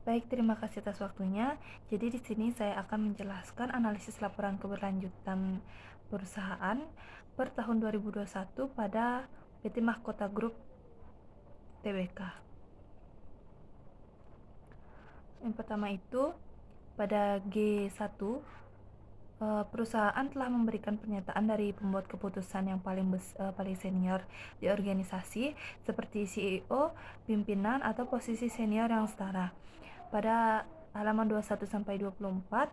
Baik, terima kasih atas waktunya. Jadi di sini saya akan menjelaskan analisis laporan keberlanjutan perusahaan per tahun 2021 pada PT Mahkota Group Tbk. Yang pertama itu pada G1, perusahaan telah memberikan pernyataan dari pembuat keputusan yang paling senior di organisasi seperti CEO, pimpinan, atau posisi senior yang setara. Pada halaman 21 sampai 24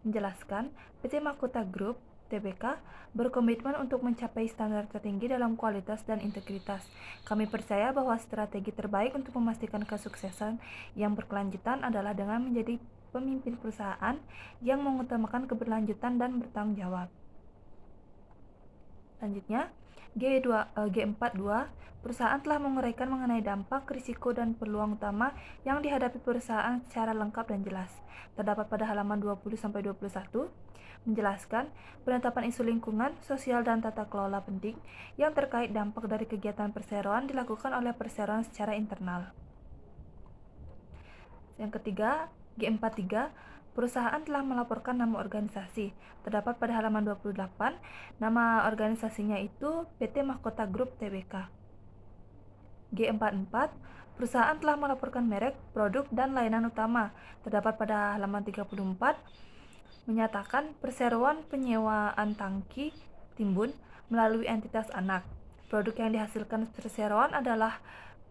menjelaskan PT Mahkota Group Tbk berkomitmen untuk mencapai standar tertinggi dalam kualitas dan integritas. Kami percaya bahwa strategi terbaik untuk memastikan kesuksesan yang berkelanjutan adalah dengan menjadi pemimpin perusahaan yang mengutamakan keberlanjutan dan bertanggung jawab. Selanjutnya, G42, perusahaan telah menguraikan mengenai dampak, risiko, dan peluang utama yang dihadapi perusahaan secara lengkap dan jelas. Terdapat pada halaman 20-21 menjelaskan penetapan isu lingkungan, sosial, dan tata kelola penting yang terkait dampak dari kegiatan perseroan dilakukan oleh perseroan secara internal. Yang ketiga, G43, perusahaan telah melaporkan nama organisasi. Terdapat pada halaman 28, nama organisasinya itu PT Mahkota Group Tbk. G44, perusahaan telah melaporkan merek, produk, dan layanan utama. Terdapat pada halaman 34, menyatakan perseroan penyewaan tangki timbun melalui entitas anak. Produk yang dihasilkan perseroan adalah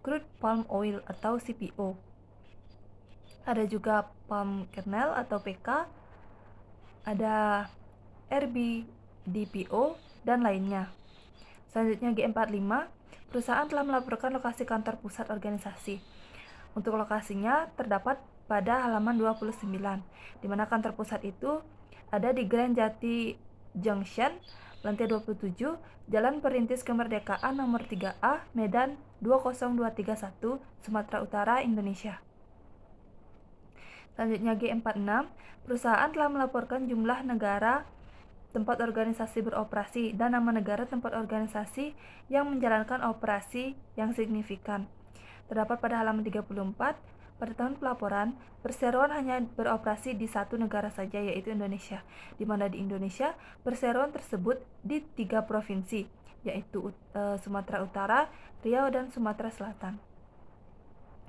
crude palm oil atau CPO. Ada juga palm kernel atau PK, ada RBDPO, dan lainnya. Selanjutnya G45, perusahaan telah melaporkan lokasi kantor pusat organisasi. Untuk lokasinya terdapat pada halaman 29, di mana kantor pusat itu ada di Grand Jati Junction, lantai 27, Jalan Perintis Kemerdekaan nomor 3A, Medan 20231, Sumatera Utara, Indonesia. Selanjutnya G46, perusahaan telah melaporkan jumlah negara tempat organisasi beroperasi dan nama negara tempat organisasi yang menjalankan operasi yang signifikan. Terdapat pada halaman 34, pada tahun pelaporan, perseroan hanya beroperasi di satu negara saja, yaitu Indonesia, di mana di Indonesia perseroan tersebut di 3 provinsi, yaitu Sumatera Utara, Riau, dan Sumatera Selatan.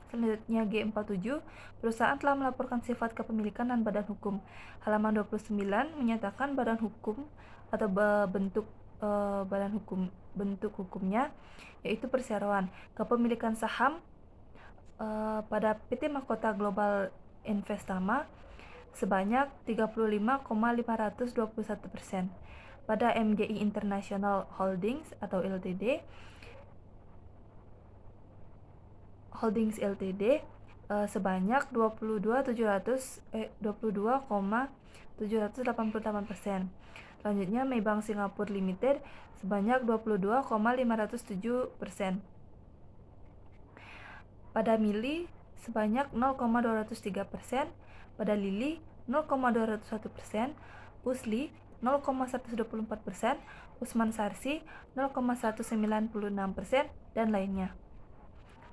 Selanjutnya G47, perusahaan telah melaporkan sifat kepemilikan dan badan hukum. Halaman 29 menyatakan badan hukum atau bentuk hukumnya yaitu perseroan. Kepemilikan saham pada PT Mahkota Global Investama sebanyak 35,521%. Pada MGI International Holdings atau Holdings Ltd sebanyak 22,788%. Selanjutnya Maybank Singapore Limited sebanyak 22,507%. Pada Mili sebanyak 0,203%, pada Lili 0,201%, Usli 0,124%, Usman Sarsi 0,196%, dan lainnya.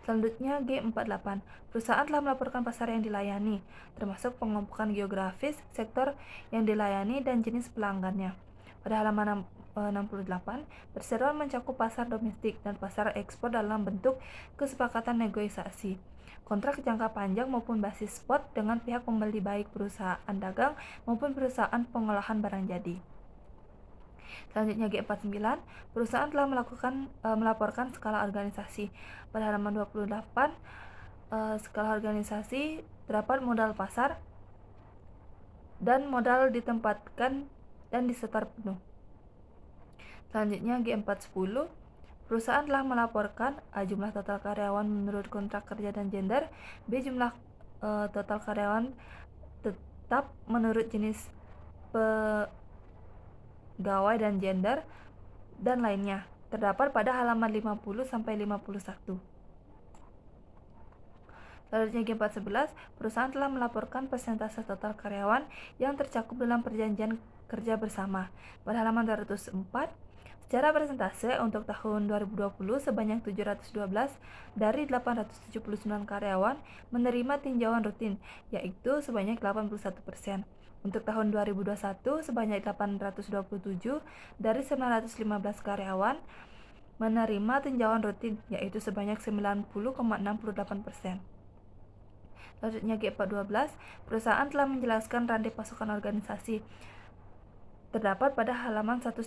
Selanjutnya G48, perusahaan telah melaporkan pasar yang dilayani, termasuk pengelompokan geografis, sektor yang dilayani, dan jenis pelanggannya. Pada halaman 68, perseroan mencakup pasar domestik dan pasar ekspor dalam bentuk kesepakatan negosiasi, kontrak jangka panjang maupun basis spot dengan pihak pembeli baik perusahaan dagang maupun perusahaan pengolahan barang jadi. Selanjutnya G49, perusahaan telah melaporkan skala organisasi. Pada halaman 28, skala organisasi terdapat modal pasar dan modal ditempatkan dan disetor penuh. Selanjutnya G410, perusahaan telah melaporkan A. Jumlah total karyawan menurut kontrak kerja dan gender, B. Jumlah total karyawan tetap menurut jenis pegawai dan gender, dan lainnya. Terdapat pada halaman 50-51. Selanjutnya G411, perusahaan telah melaporkan persentase total karyawan yang tercakup dalam perjanjian kerja bersama. Pada halaman 204, Secara persentase untuk tahun 2020 sebanyak 712 dari 879 karyawan menerima tinjauan rutin, yaitu sebanyak 81%. Untuk tahun 2021 sebanyak 827 dari 915 karyawan menerima tinjauan rutin, yaitu sebanyak 90,68%. Selanjutnya G412, perusahaan telah menjelaskan rantai pasokan organisasi. Terdapat pada halaman 168.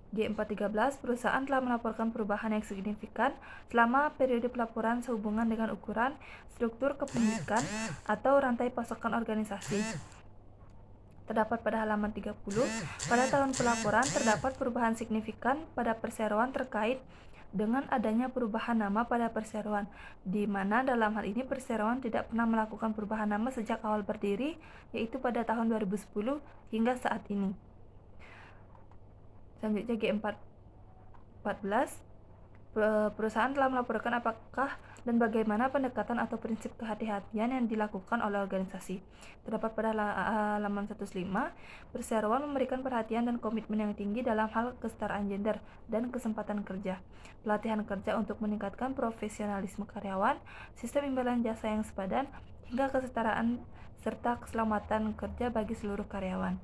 G413, perusahaan telah melaporkan perubahan yang signifikan selama periode pelaporan sehubungan dengan ukuran, struktur kepemilikan, atau rantai pasokan organisasi. Terdapat pada halaman 30, pada tahun pelaporan terdapat perubahan signifikan pada perseroan terkait dengan adanya perubahan nama pada perseroan, di mana dalam hal ini perseroan tidak pernah melakukan perubahan nama sejak awal berdiri, yaitu pada tahun 2010 hingga saat ini. Selanjutnya G414, perusahaan telah melaporkan apakah dan bagaimana pendekatan atau prinsip kehati-hatian yang dilakukan oleh organisasi. Terdapat pada halaman 105, perseroan memberikan perhatian dan komitmen yang tinggi dalam hal kesetaraan gender dan kesempatan kerja, pelatihan kerja untuk meningkatkan profesionalisme karyawan, sistem imbalan jasa yang sepadan, hingga kesetaraan serta keselamatan kerja bagi seluruh karyawan.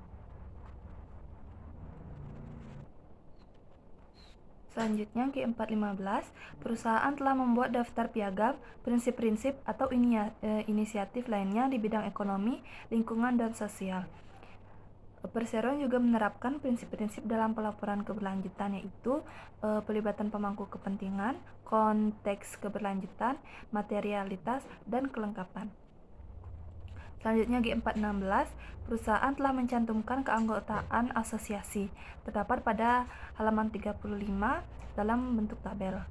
Selanjutnya G415, perusahaan telah membuat daftar piagam, prinsip-prinsip atau inisiatif lainnya di bidang ekonomi, lingkungan, dan sosial. Perseroan juga menerapkan prinsip-prinsip dalam pelaporan keberlanjutan, yaitu pelibatan pemangku kepentingan, konteks keberlanjutan, materialitas, dan kelengkapan. Selanjutnya G416, perusahaan telah mencantumkan keanggotaan asosiasi. Terdapat pada halaman 35 dalam bentuk tabel.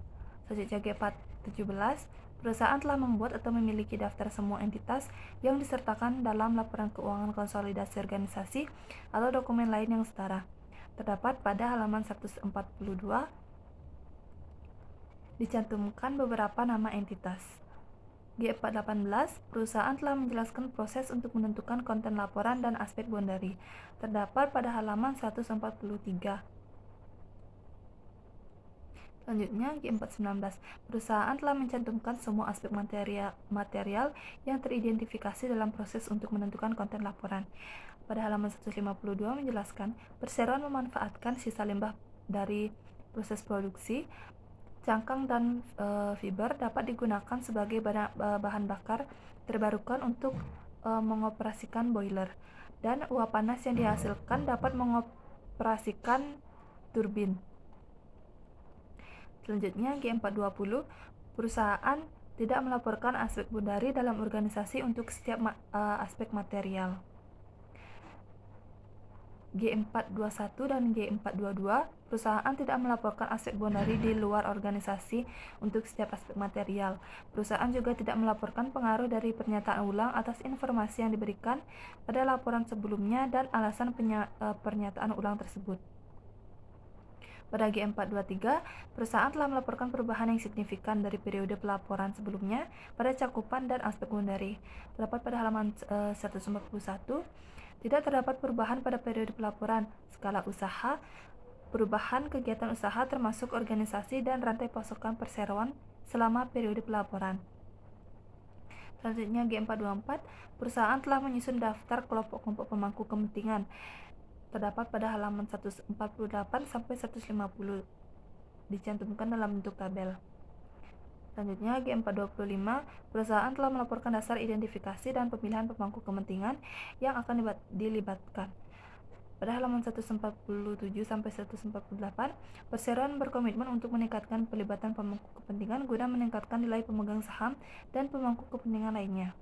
Selanjutnya G417, perusahaan telah membuat atau memiliki daftar semua entitas yang disertakan dalam laporan keuangan konsolidasi organisasi atau dokumen lain yang setara. Terdapat pada halaman 142 dicantumkan beberapa nama entitas. G418, perusahaan telah menjelaskan proses untuk menentukan konten laporan dan aspek boundary. Terdapat pada halaman 143. Selanjutnya G419, perusahaan telah mencantumkan semua aspek material yang teridentifikasi dalam proses untuk menentukan konten laporan. Pada halaman 152 menjelaskan, perseroan memanfaatkan sisa limbah dari proses produksi. Cangkang dan fiber dapat digunakan sebagai bahan bakar terbarukan untuk mengoperasikan boiler, dan uap panas yang dihasilkan dapat mengoperasikan turbin. Selanjutnya G420, perusahaan tidak melaporkan aspek boundary dalam organisasi untuk setiap aspek material. G421 dan G422, perusahaan tidak melaporkan aspek boundary di luar organisasi untuk setiap aspek material. Perusahaan juga tidak melaporkan pengaruh dari pernyataan ulang atas informasi yang diberikan pada laporan sebelumnya dan alasan pernyataan ulang tersebut. Pada G423, perusahaan telah melaporkan perubahan yang signifikan dari periode pelaporan sebelumnya pada cakupan dan aspek boundary. Terdapat pada halaman 141, tidak terdapat perubahan pada periode pelaporan, skala usaha, perubahan kegiatan usaha termasuk organisasi dan rantai pasokan perseroan selama periode pelaporan. Selanjutnya G424, perusahaan telah menyusun daftar kelompok-kelompok pemangku kepentingan. Terdapat pada halaman 148 sampai 150, dicantumkan dalam bentuk tabel. Selanjutnya G425, perusahaan telah melaporkan dasar identifikasi dan pemilihan pemangku kepentingan yang akan dilibatkan. Pada halaman 147 sampai 148, perseroan berkomitmen untuk meningkatkan pelibatan pemangku kepentingan guna meningkatkan nilai pemegang saham dan pemangku kepentingan lainnya.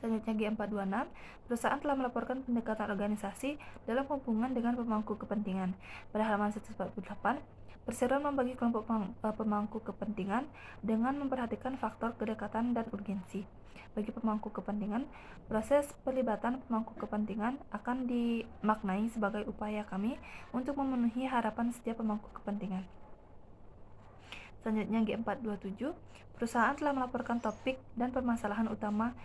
Selanjutnya G426, perusahaan telah melaporkan pendekatan organisasi dalam hubungan dengan pemangku kepentingan. Pada halaman 148, perseroan membagi kelompok pemangku kepentingan dengan memperhatikan faktor kedekatan dan urgensi. Bagi pemangku kepentingan, proses pelibatan pemangku kepentingan akan dimaknai sebagai upaya kami untuk memenuhi harapan setiap pemangku kepentingan. Selanjutnya G427, perusahaan telah melaporkan topik dan permasalahan utama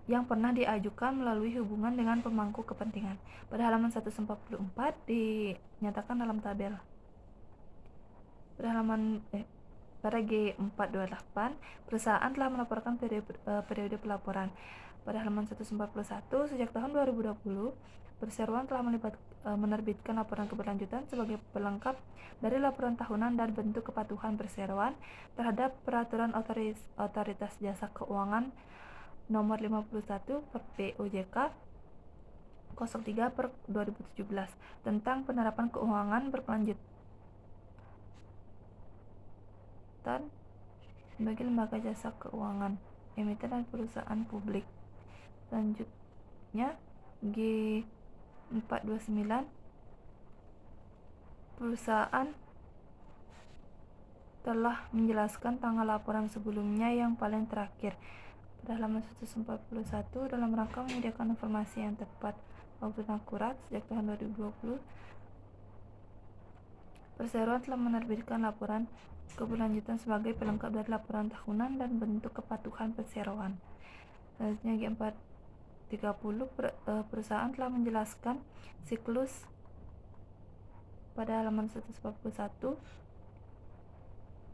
yang pernah diajukan melalui hubungan dengan pemangku kepentingan. Pada halaman 144 dinyatakan dalam tabel. Pada G428, perusahaan telah melaporkan periode pelaporan. Pada halaman 141, sejak tahun 2020, perseroan telah menerbitkan laporan keberlanjutan sebagai pelengkap dari laporan tahunan dan bentuk kepatuhan perseroan terhadap peraturan otoritas jasa keuangan nomor 51 per POJK 03 per 2017 tentang penerapan keuangan berkelanjutan bagi lembaga jasa keuangan, emiten dan perusahaan publik. Selanjutnya G429, perusahaan telah menjelaskan tanggal laporan sebelumnya yang paling terakhir. Pada halaman 141, dalam rangka menyediakan informasi yang tepat, waktu dan akurat, sejak tahun 2020, perseroan telah menerbitkan laporan keberlanjutan sebagai pelengkap dari laporan tahunan dan bentuk kepatuhan perseroan. Selanjutnya G430, perusahaan telah menjelaskan siklus. Pada halaman 141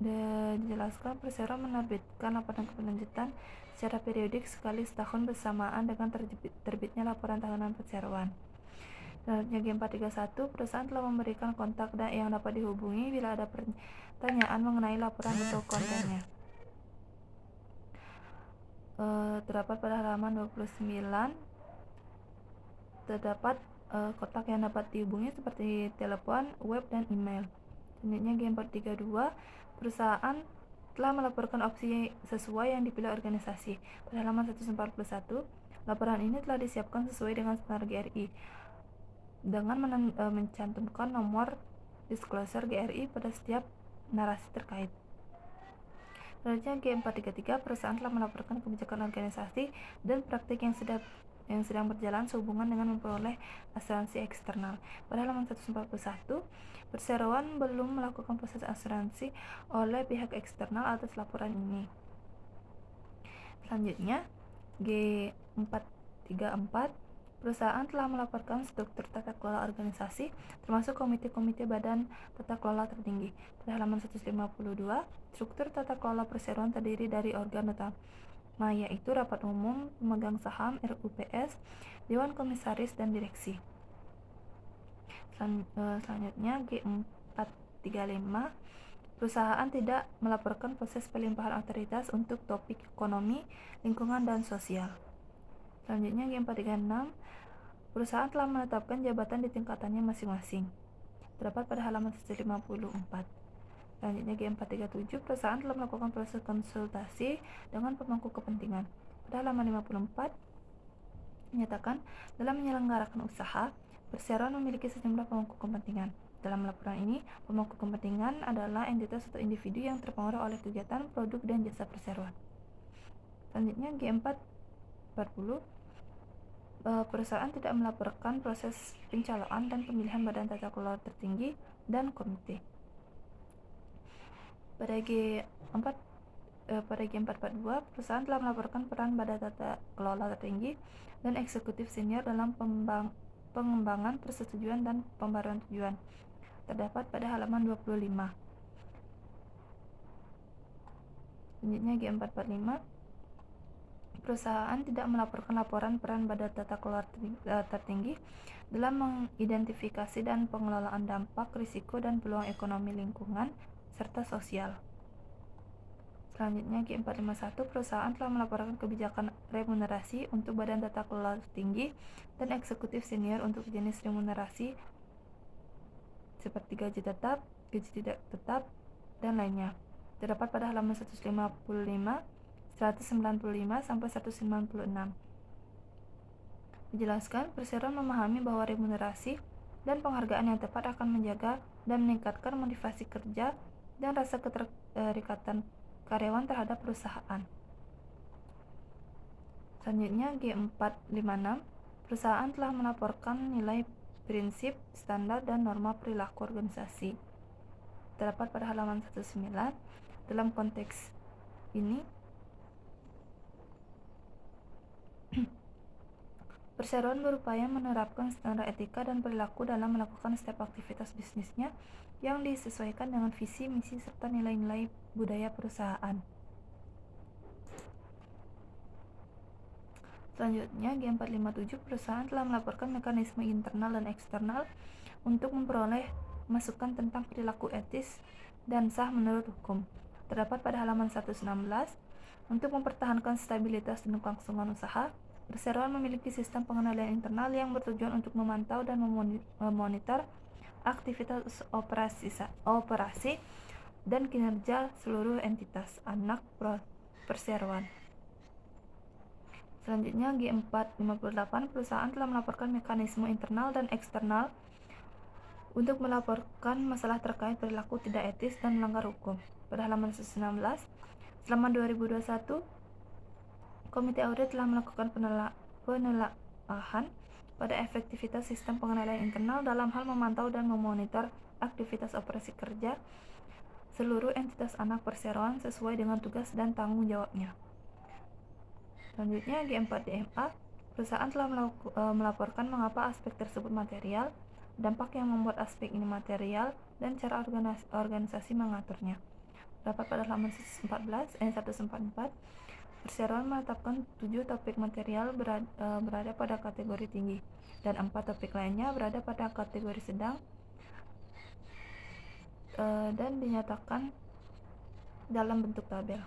dijelaskan perseroan menerbitkan laporan keberlanjutan secara periodik sekali setahun bersamaan dengan terbitnya laporan tahunan perseroan. Selanjutnya G431, perusahaan telah memberikan kontak yang dapat dihubungi bila ada pertanyaan mengenai laporan atau kontennya. Terdapat pada halaman 29 terdapat kontak yang dapat dihubungi seperti telepon, web, dan email. Selanjutnya G432, perusahaan telah melaporkan opsi sesuai yang dipilih organisasi. Pada halaman 141, laporan ini telah disiapkan sesuai dengan standar GRI dengan mencantumkan nomor disclosure GRI pada setiap narasi terkait. Selanjutnya G433, perusahaan telah melaporkan kebijakan organisasi dan praktik yang sedang berjalan sehubungan dengan memperoleh asuransi eksternal. Pada halaman 141, perseroan belum melakukan proses asuransi oleh pihak eksternal atas laporan ini. Selanjutnya G434, perusahaan telah melaporkan struktur tata kelola organisasi termasuk komite-komite badan tata kelola tertinggi. Pada halaman 152, struktur tata kelola perseroan terdiri dari organ utama, yaitu rapat umum, pemegang saham, RUPS, dewan komisaris, dan direksi. Selanjutnya G435, perusahaan tidak melaporkan proses pelimpahan otoritas untuk topik ekonomi, lingkungan, dan sosial. Selanjutnya G436, perusahaan telah menetapkan jabatan di tingkatannya masing-masing. Terdapat pada halaman 154. Selanjutnya G437, perusahaan telah melakukan proses konsultasi dengan pemangku kepentingan. Pada halaman 54 menyatakan dalam menyelenggarakan usaha, perseroan memiliki sejumlah pemangku kepentingan. Dalam laporan ini, pemangku kepentingan adalah entitas atau individu yang terpengaruh oleh kegiatan, produk, dan jasa perseroan. Selanjutnya G440, perusahaan tidak melaporkan proses pencalonan dan pemilihan badan tata kelola tertinggi dan komite. Pada G442, perusahaan telah melaporkan peran badan tata kelola tertinggi dan eksekutif senior dalam pengembangan persetujuan dan pembaruan tujuan. Terdapat pada halaman 25. Selanjutnya G445, perusahaan tidak melaporkan laporan peran badan tata kelola tertinggi dalam mengidentifikasi dan pengelolaan dampak, risiko, dan peluang ekonomi lingkungan serta sosial. Selanjutnya G451, perusahaan telah melaporkan kebijakan remunerasi untuk badan tata kelola tertinggi dan eksekutif senior untuk jenis remunerasi seperti gaji tetap, gaji tidak tetap, dan lainnya. Terdapat pada halaman 155, 195 sampai 196. Dijelaskan, perseroan memahami bahwa remunerasi dan penghargaan yang tepat akan menjaga dan meningkatkan motivasi kerja dan rasa keterikatan karyawan terhadap perusahaan. Selanjutnya G456, perusahaan telah melaporkan nilai prinsip, standar, dan norma perilaku organisasi. Terdapat pada halaman 19. Dalam konteks ini Perseroan berupaya menerapkan standar etika dan perilaku dalam melakukan setiap aktivitas bisnisnya yang disesuaikan dengan visi, misi, serta nilai-nilai budaya perusahaan. Selanjutnya, G457 perusahaan telah melaporkan mekanisme internal dan eksternal untuk memperoleh masukan tentang perilaku etis dan sah menurut hukum. Terdapat pada halaman 116, untuk mempertahankan stabilitas dan kelangsungan usaha, perseroan memiliki sistem pengendalian internal yang bertujuan untuk memantau dan memonitor aktivitas operasi dan kinerja seluruh entitas anak perseroan. Selanjutnya, G458 perusahaan telah melaporkan mekanisme internal dan eksternal untuk melaporkan masalah terkait perilaku tidak etis dan melanggar hukum. Pada halaman 116, selama 2021, Komite Audit telah melakukan penelaahan pada efektivitas sistem pengendalian internal dalam hal memantau dan memonitor aktivitas operasi kerja seluruh entitas anak perseroan sesuai dengan tugas dan tanggung jawabnya. Selanjutnya, G4DMA, perusahaan telah melaporkan mengapa aspek tersebut material, dampak yang membuat aspek ini material, dan cara organisasi mengaturnya. Dapat pada halaman 144, perseroan menetapkan 7 topik material berada pada kategori tinggi, dan 4 topik lainnya berada pada kategori sedang dan dinyatakan dalam bentuk tabel.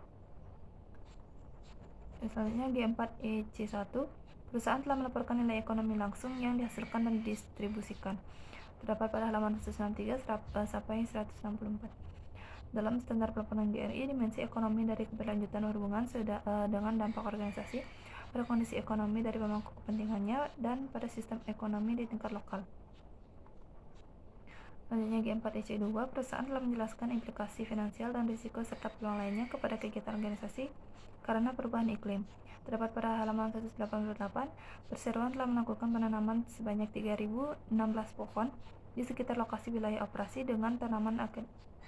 Selanjutnya, G4EC1, perusahaan telah melaporkan nilai ekonomi langsung yang dihasilkan dan didistribusikan. Terdapat pada halaman 163 sampai 164. Dalam standar pelaporan GRI, dimensi ekonomi dari keberlanjutan berhubungan dengan dampak organisasi pada kondisi ekonomi dari pemangku kepentingannya dan pada sistem ekonomi di tingkat lokal. Selanjutnya, G4EC2, perusahaan telah menjelaskan implikasi finansial dan risiko serta peluang lainnya kepada kegiatan organisasi karena perubahan iklim. Terdapat pada halaman 188, perseroan telah melakukan penanaman sebanyak 3.016 pohon di sekitar lokasi wilayah operasi dengan tanaman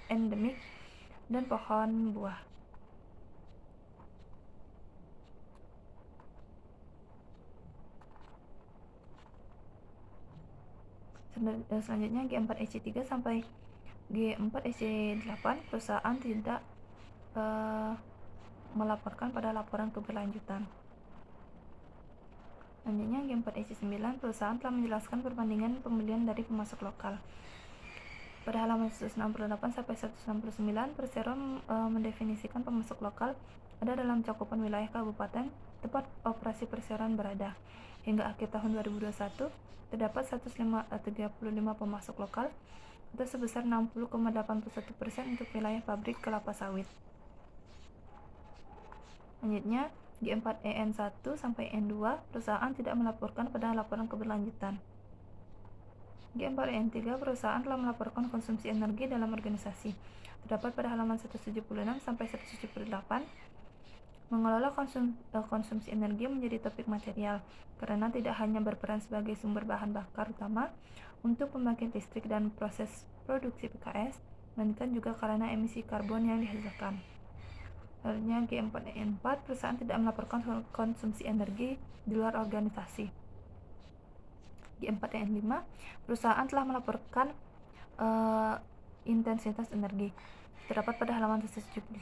endemik dan pohon buah. Selanjutnya, G4EC3 sampai G4EC8, perusahaan tidak melaporkan pada laporan keberlanjutan. Selanjutnya, G4EC9, perusahaan telah menjelaskan perbandingan pembelian dari pemasok lokal. Pada halaman 168 sampai 169, perseroan mendefinisikan pemasok lokal ada dalam cakupan wilayah kabupaten tempat operasi perseroan berada. Hingga akhir tahun 2021, terdapat 135 pemasok lokal atau sebesar 60,81% untuk wilayah pabrik kelapa sawit. Selanjutnya, G4EN1 sampai N2, perusahaan tidak melaporkan pada laporan keberlanjutan. G4EN3, perusahaan telah melaporkan konsumsi energi dalam organisasi. Terdapat pada halaman 176 sampai 178. Mengelola konsumsi energi menjadi topik material karena tidak hanya berperan sebagai sumber bahan bakar utama untuk pembangkit listrik dan proses produksi PKS, melainkan juga karena emisi karbon yang dihasilkan. Selanjutnya, G4E4, perusahaan tidak melaporkan konsumsi energi di luar organisasi. G4E5, perusahaan telah melaporkan intensitas energi. Terdapat pada halaman 178,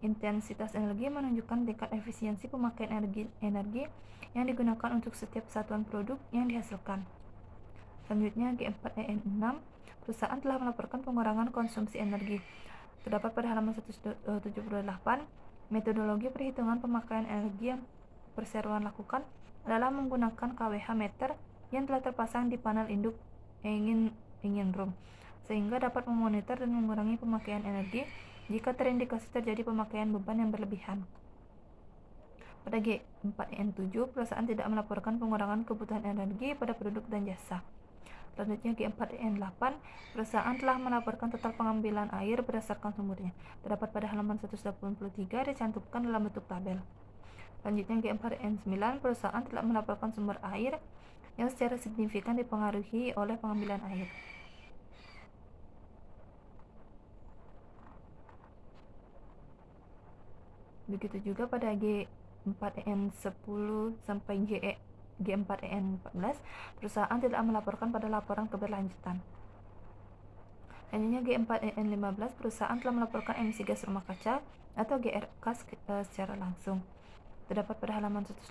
intensitas energi menunjukkan tingkat efisiensi pemakaian energi yang digunakan untuk setiap satuan produk yang dihasilkan. Selanjutnya, G4EN6, perusahaan telah melaporkan pengurangan konsumsi energi. Terdapat pada halaman 178, metodologi perhitungan pemakaian energi yang perseroan lakukan adalah menggunakan KWH meter yang telah terpasang di panel induk engine room, sehingga dapat memonitor dan mengurangi pemakaian energi jika terindikasi terjadi pemakaian beban yang berlebihan. Pada G4N7, perusahaan tidak melaporkan pengurangan kebutuhan energi pada produk dan jasa. Selanjutnya, G4N8, perusahaan telah melaporkan total pengambilan air berdasarkan sumbernya. Terdapat pada halaman 183, dicantumkan dalam bentuk tabel. Selanjutnya, G4N9, perusahaan telah melaporkan sumber air yang secara signifikan dipengaruhi oleh pengambilan air. Begitu juga pada G4N10 sampai GE G4EN14, perusahaan tidak melaporkan pada laporan keberlanjutan. Selanjutnya G4EN15, perusahaan telah melaporkan emisi gas rumah kaca atau GRK secara langsung. Terdapat pada halaman 180.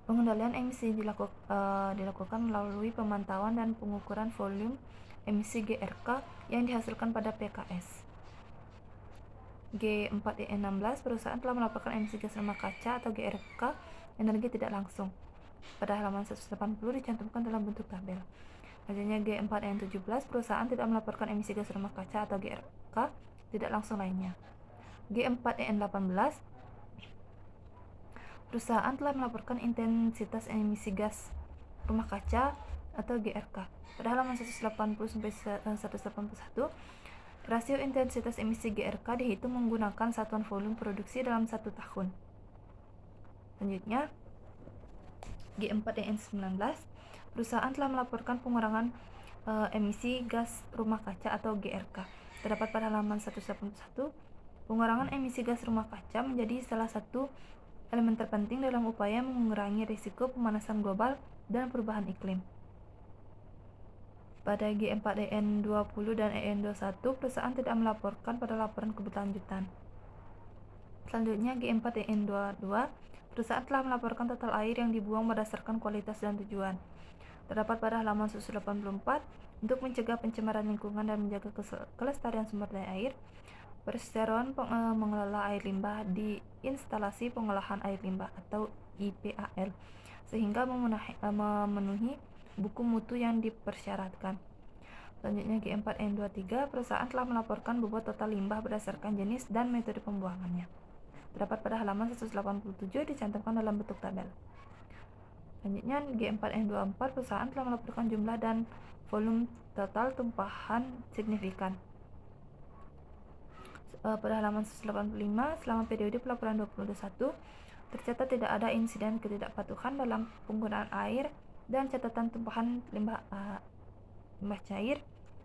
Pengendalian emisi dilakukan melalui pemantauan dan pengukuran volume emisi GRK yang dihasilkan pada PKS. G4EN16, perusahaan telah melaporkan emisi gas rumah kaca atau GRK energi tidak langsung. Pada halaman 180 dicantumkan dalam bentuk tabel. Selanjutnya G4EN17, perusahaan tidak melaporkan emisi gas rumah kaca atau GRK tidak langsung lainnya. G4EN18, perusahaan telah melaporkan intensitas emisi gas rumah kaca atau GRK. Pada halaman 180-181, rasio intensitas emisi GRK dihitung menggunakan satuan volume produksi dalam 1 tahun. Selanjutnya, G4EN19, perusahaan telah melaporkan pengurangan emisi gas rumah kaca atau GRK. Terdapat pada halaman 181, pengurangan emisi gas rumah kaca menjadi salah satu elemen terpenting dalam upaya mengurangi risiko pemanasan global dan perubahan iklim. Pada G4EN20 dan EN21, perusahaan tidak melaporkan pada laporan keberlanjutan. Selanjutnya G4EN22, perusahaan telah melaporkan total air yang dibuang berdasarkan kualitas dan tujuan. Terdapat pada halaman 184, untuk mencegah pencemaran lingkungan dan menjaga kelestarian sumber daya air, perseroan mengelola air limbah di instalasi pengolahan air limbah atau IPAL sehingga memenuhi buku mutu yang dipersyaratkan. Selanjutnya G4EN23, perusahaan telah melaporkan bobot total limbah berdasarkan jenis dan metode pembuangannya. Terdapat pada halaman 187 dicantumkan dalam bentuk tabel. Selanjutnya G4EN24, perusahaan telah melaporkan jumlah dan volume total tumpahan signifikan. Pada halaman 185, selama periode pelaporan 2021, tercatat tidak ada insiden ketidakpatuhan dalam penggunaan air dan catatan tumpahan limbah cair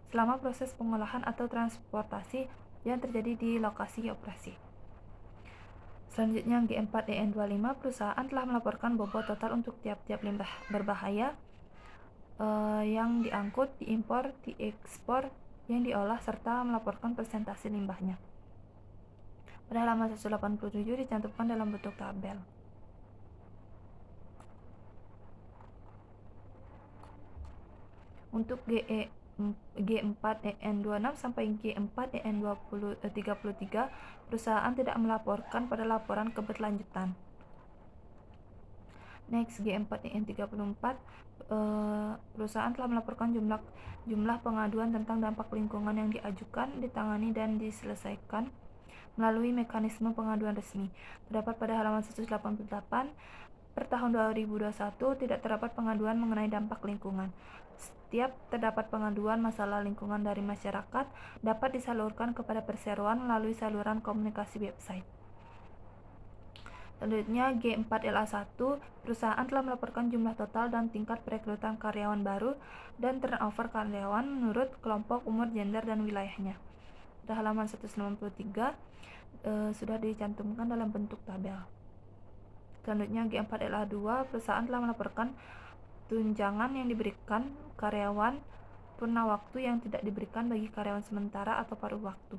selama proses pengolahan atau transportasi yang terjadi di lokasi operasi. Selanjutnya G4EN25, perusahaan telah melaporkan bobot total untuk tiap-tiap limbah berbahaya yang diangkut, diimpor, diekspor, yang diolah, serta melaporkan persentase limbahnya. Pada halaman 187 dicantumkan dalam bentuk tabel. Untuk G4EN26 sampai G4EN33, perusahaan tidak melaporkan pada laporan keberlanjutan. Next, G4EN34, perusahaan telah melaporkan jumlah pengaduan tentang dampak lingkungan yang diajukan, ditangani, dan diselesaikan melalui mekanisme pengaduan resmi. Terdapat pada halaman 188, per tahun 2021 tidak terdapat pengaduan mengenai dampak lingkungan. Setiap terdapat pengaduan masalah lingkungan dari masyarakat dapat disalurkan kepada perseroan melalui saluran komunikasi website. Selanjutnya G4LA1, perusahaan telah melaporkan jumlah total dan tingkat perekrutan karyawan baru dan turnover karyawan menurut kelompok umur, gender, dan wilayahnya. Pada halaman 193 sudah dicantumkan dalam bentuk tabel. Selanjutnya G4LA2, perusahaan telah melaporkan tunjangan yang diberikan karyawan purna waktu yang tidak diberikan bagi karyawan sementara atau paruh waktu.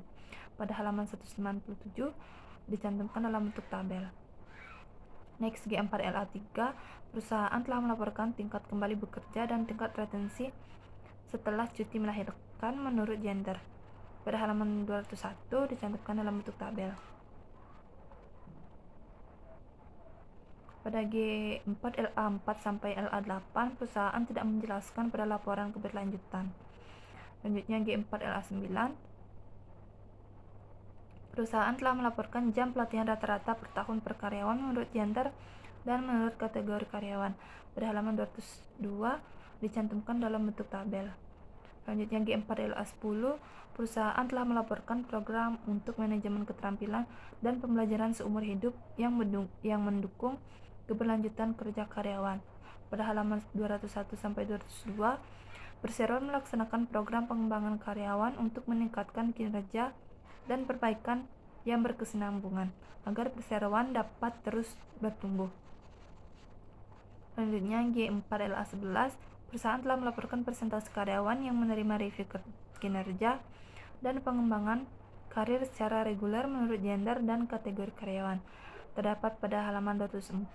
Pada halaman 197 dicantumkan dalam bentuk tabel. Next, G4LA3, perusahaan telah melaporkan tingkat kembali bekerja dan tingkat retensi setelah cuti melahirkan menurut gender. Pada halaman 201 dicantumkan dalam bentuk tabel. Pada G4LA4 sampai LA8, perusahaan tidak menjelaskan pada laporan keberlanjutan. Selanjutnya G4LA9, perusahaan telah melaporkan jam pelatihan rata-rata per tahun per karyawan menurut gender dan menurut kategori karyawan. Pada halaman 202 dicantumkan dalam bentuk tabel. Selanjutnya G4LA10, perusahaan telah melaporkan program untuk manajemen keterampilan dan pembelajaran seumur hidup yang mendukung keberlanjutan kerja karyawan. Pada halaman 201 sampai 202, perseroan melaksanakan program pengembangan karyawan untuk meningkatkan kinerja dan perbaikan yang berkesinambungan agar perseroan dapat terus bertumbuh. Selanjutnya G4LA11, perusahaan telah melaporkan persentase karyawan yang menerima review kinerja dan pengembangan karir secara reguler menurut gender dan kategori karyawan. Terdapat pada halaman 204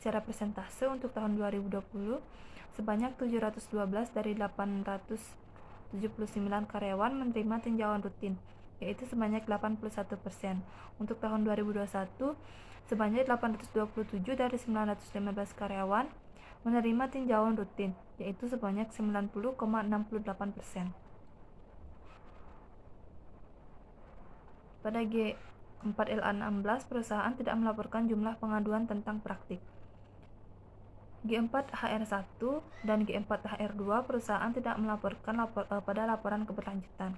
secara persentase untuk tahun 2020 sebanyak 712 dari 879 karyawan menerima tinjauan rutin, yaitu sebanyak 81%. Untuk tahun 2021 sebanyak 827 dari 915 karyawan menerima tinjauan rutin, yaitu sebanyak 90,68%. Pada G4LA16, perusahaan tidak melaporkan jumlah pengaduan tentang praktik. G4HR1 dan G4HR2, perusahaan tidak melaporkan pada laporan keberlanjutan.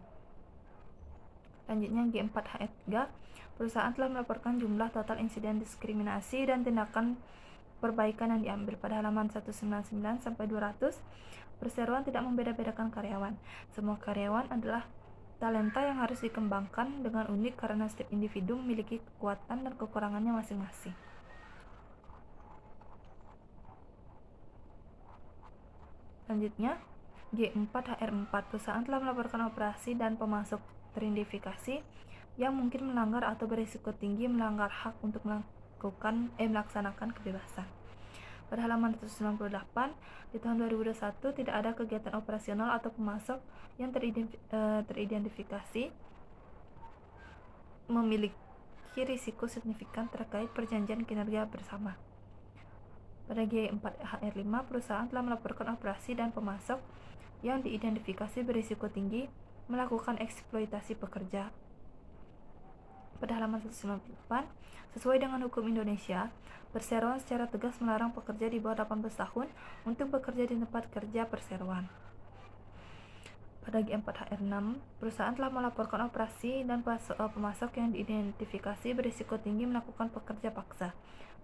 Selanjutnya G4HR3, perusahaan telah melaporkan jumlah total insiden diskriminasi dan tindakan perbaikan yang diambil. Pada halaman 199 sampai 200, perseroan tidak membeda-bedakan karyawan. Semua karyawan adalah talenta yang harus dikembangkan dengan unik karena setiap individu memiliki kekuatan dan kekurangannya masing-masing. Selanjutnya, G4HR4, perusahaan telah melaporkan operasi dan pemasok teridentifikasi yang mungkin melanggar atau berisiko tinggi melanggar hak untuk melaksanakan kebebasan. Pada halaman 198, di tahun 2021 tidak ada kegiatan operasional atau pemasok yang teridentifikasi memiliki risiko signifikan terkait perjanjian kinerja bersama. Pada G4HR5, perusahaan telah melaporkan operasi dan pemasok yang diidentifikasi berisiko tinggi melakukan eksploitasi pekerja. Pada halaman 198, sesuai dengan hukum Indonesia, perseroan secara tegas melarang pekerja di bawah 18 tahun untuk bekerja di tempat kerja perseroan. Pada G4HR6, perusahaan telah melaporkan operasi dan pemasok yang diidentifikasi berisiko tinggi melakukan pekerja paksa.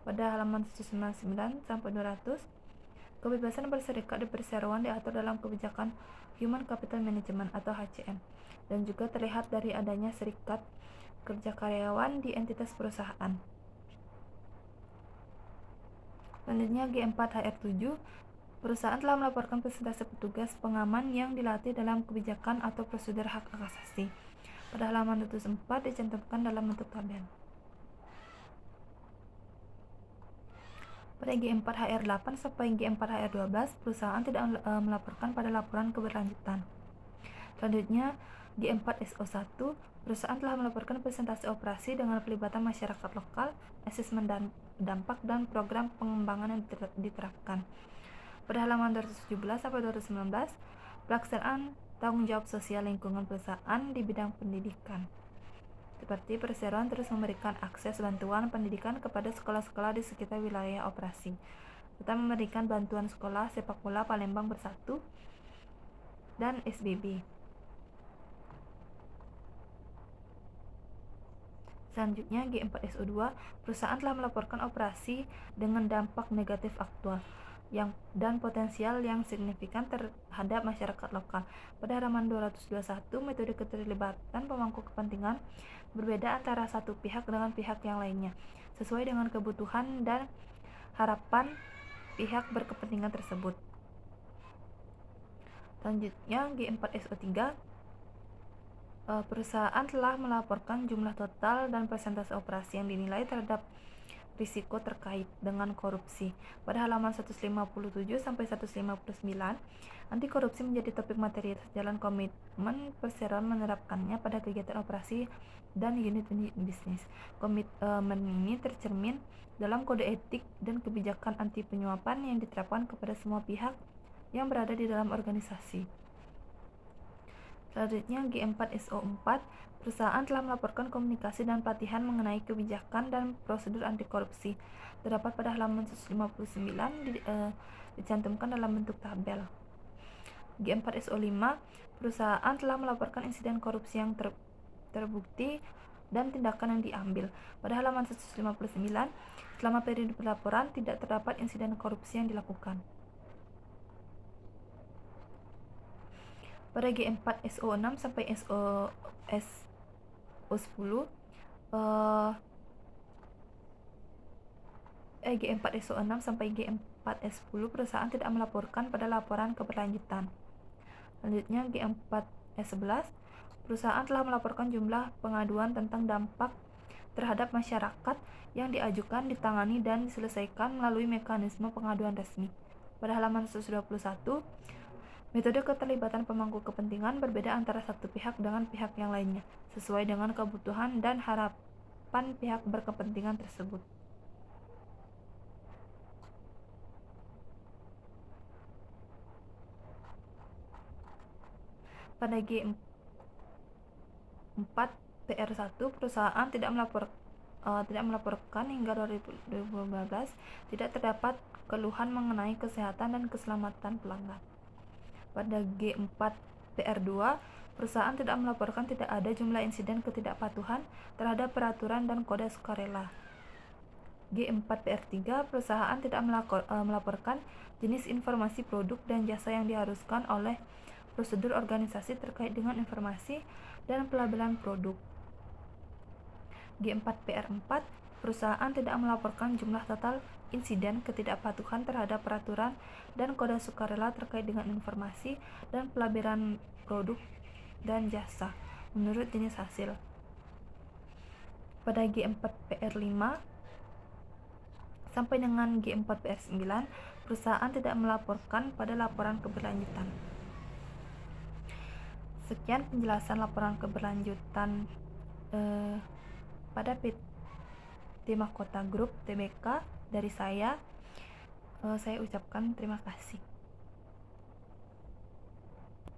Pada halaman 199 sampai 200, kebebasan berserikat di perseroan diatur dalam kebijakan Human Capital Management atau HCM, dan juga terlihat dari adanya serikat kerja karyawan di entitas perusahaan. Selanjutnya G4HR7, perusahaan telah melaporkan persentase petugas pengaman yang dilatih dalam kebijakan atau prosedur hak asasi. Pada halaman 204 dicantumkan dalam bentuk tabel. Pada G4HR8 sampai G4HR12, perusahaan tidak melaporkan pada laporan keberlanjutan. Selanjutnya, G4SO1, perusahaan telah melaporkan presentasi operasi dengan pelibatan masyarakat lokal, asesmen dampak, dan program pengembangan yang diterapkan. Pada halaman 217 sampai 219, pelaksanaan tanggung jawab sosial lingkungan perusahaan di bidang pendidikan. Seperti perseroan terus memberikan akses bantuan pendidikan kepada sekolah-sekolah di sekitar wilayah operasi, serta memberikan bantuan sekolah sepak bola Palembang Bersatu dan SBB. Selanjutnya G4SO2, perusahaan telah melaporkan operasi dengan dampak negatif aktual dan potensial yang signifikan terhadap masyarakat lokal. Pada halaman 221, metode keterlibatan pemangku kepentingan berbeda antara satu pihak dengan pihak yang lainnya, sesuai dengan kebutuhan dan harapan pihak berkepentingan tersebut. Selanjutnya G4SO3, perusahaan telah melaporkan jumlah total dan persentase operasi yang dinilai terhadap risiko terkait dengan korupsi. Pada halaman 157 sampai 159, anti korupsi menjadi topik materi jalan komitmen perseroan menerapkannya pada kegiatan operasi dan unit-unit bisnis. Komitmen ini tercermin dalam kode etik dan kebijakan anti penyuapan yang diterapkan kepada semua pihak yang berada di dalam organisasi. Selanjutnya G4SO4, perusahaan telah melaporkan komunikasi dan pelatihan mengenai kebijakan dan prosedur anti korupsi. Terdapat pada halaman 159 dicantumkan dalam bentuk tabel. G4SO5, perusahaan telah melaporkan insiden korupsi yang terbukti dan tindakan yang diambil. Pada halaman 159, selama periode pelaporan tidak terdapat insiden korupsi yang dilakukan. Pada G4SO6 sampai SO10, G4SO6 sampai G4S10 perusahaan tidak melaporkan pada laporan keberlanjutan. Selanjutnya G4S11 perusahaan telah melaporkan jumlah pengaduan tentang dampak terhadap masyarakat yang diajukan, ditangani, dan diselesaikan melalui mekanisme pengaduan resmi. Pada halaman 121, metode keterlibatan pemangku kepentingan berbeda antara satu pihak dengan pihak yang lainnya, sesuai dengan kebutuhan dan harapan pihak berkepentingan tersebut. Pada G4PR1 perusahaan tidak melaporkan hingga 2015 tidak terdapat keluhan mengenai kesehatan dan keselamatan pelanggan. Pada G4PR2 perusahaan tidak melaporkan tidak ada jumlah insiden ketidakpatuhan terhadap peraturan dan kode sukarela. G4PR3 perusahaan tidak melaporkan jenis informasi produk dan jasa yang diharuskan oleh prosedur organisasi terkait dengan informasi dan pelabelan produk. G4PR4 perusahaan tidak melaporkan jumlah total insiden ketidakpatuhan terhadap peraturan dan kode sukarela terkait dengan informasi dan pelabelan produk dan jasa menurut jenis hasil. Pada G4PR5 sampai dengan G4PR9 perusahaan tidak melaporkan pada laporan keberlanjutan. Sekian penjelasan laporan keberlanjutan pada PT Mahkota Group Tbk dari saya. Saya ucapkan terima kasih.